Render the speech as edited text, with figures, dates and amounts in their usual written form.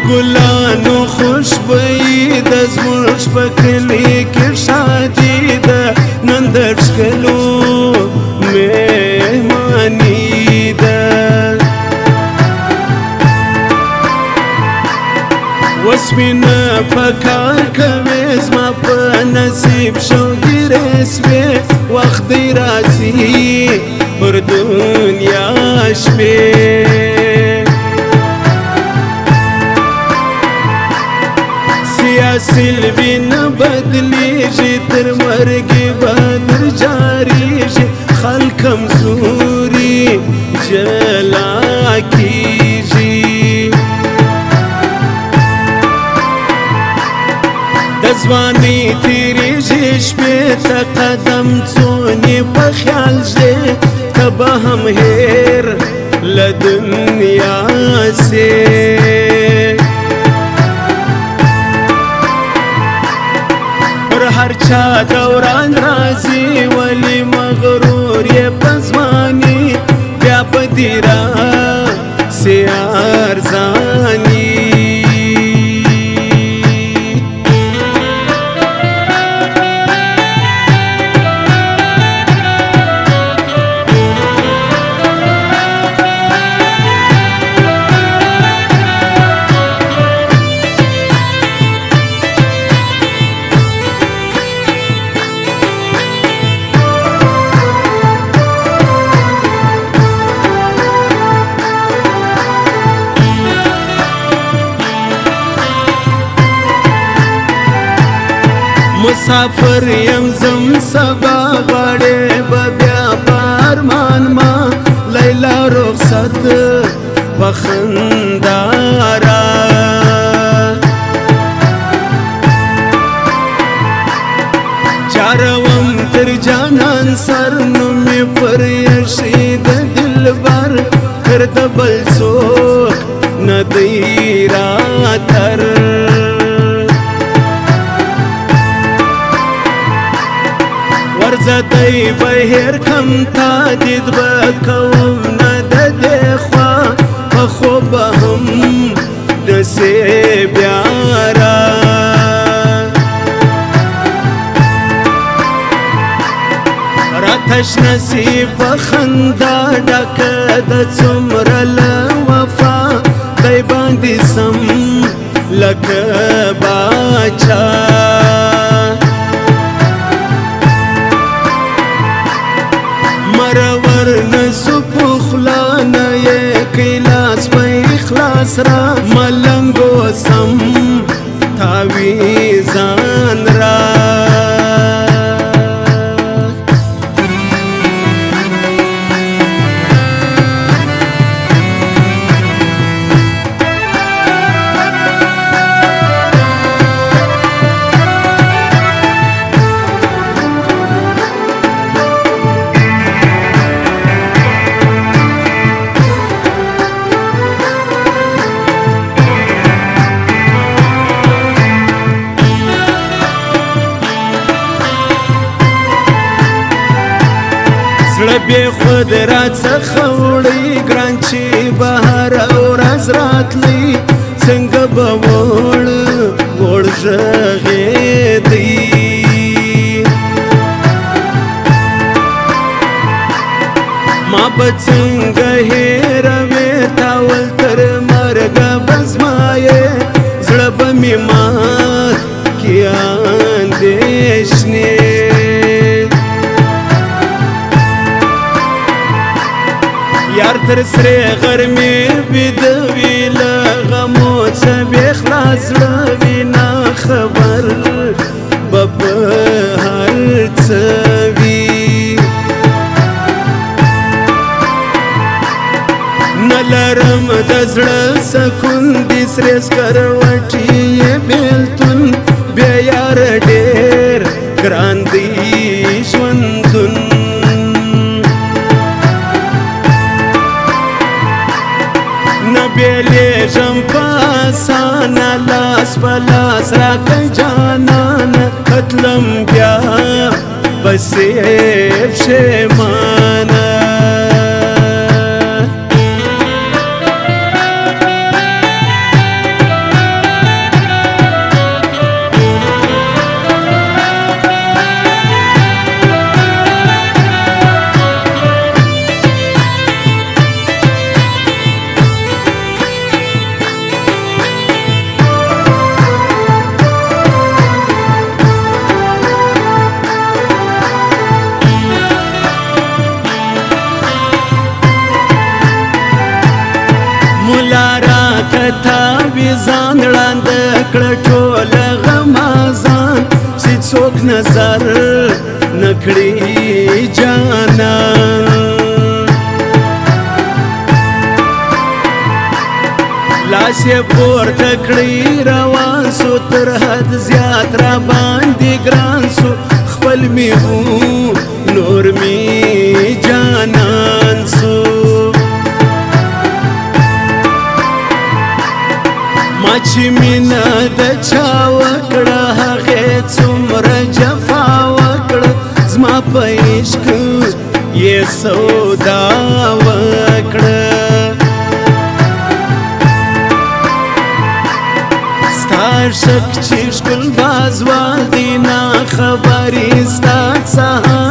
ګلانو خوشبويي د زموږ په کلي کې ښادي ده نن د ښکلو مهماني ده اوس مینه په کار کوي زما په نصیب شوګیرې سوې وخت دی راځي پر دنیا شپې سیلوی نه بدلیږي تر مرګې به در جاریږي خلک کمزوري جلا کیږي د ځوانۍ تېرېږي شپې ته قدم څونې په خیال ږدې ته به هم هېر له دنیا سې هر چا دوران راځي ولی مغرور یې په ځواني بیا په دې راسې ارزاني مسافر یم زم سبا غواړې به بیا په ارمان ما لیلا رخصت په خندا را چاروم تر جانان سر نو مې پر یشي د دلبر تر د بل څوک نه دی راتر ورځدی بهر کم تا دید به کوم نه د دې خوا په خوب به هم نسې بیا را راته شنه سي په خندا ډکه د څومره له وفا دی باندې سم لکه باچا مرور نسو پخلانا یې کلاس په اخلاص را ملنګو سم تاویزان را زړه بې خود راڅخه وړی ګران چې به هره ورځ راتلی څنګه به وړ غږېدی ما به څنګه هېروې تاول تر مرګه به زما یې زړه به مې مات کړي اندېښنې یار تر سرې غرمې بیده وي له غمو څه بې خلاص زړه وي نا خبر به په هر څه وي نه لرم د زړه سکون دي سرې سکروټې یې بېلتون بیا یار ډېر ګران دی ژوندون نه بیلیږم په اسانه لاس په لاس راکړه جانانه کتلم بیا پسې پښېمانه کړه ټوله غمازان چې څوک نظر نکړي جانان لاس یې پورته کړی روان سو تر حد زیات را باندې ګران سو خپل می وو نور می جانان سو ما چې مینه د چا وکړه هغې څومره جفا وکړه زما په عشق یې سودا وکړه شک چې ښکل بازوال دی نا خبرې ستا څه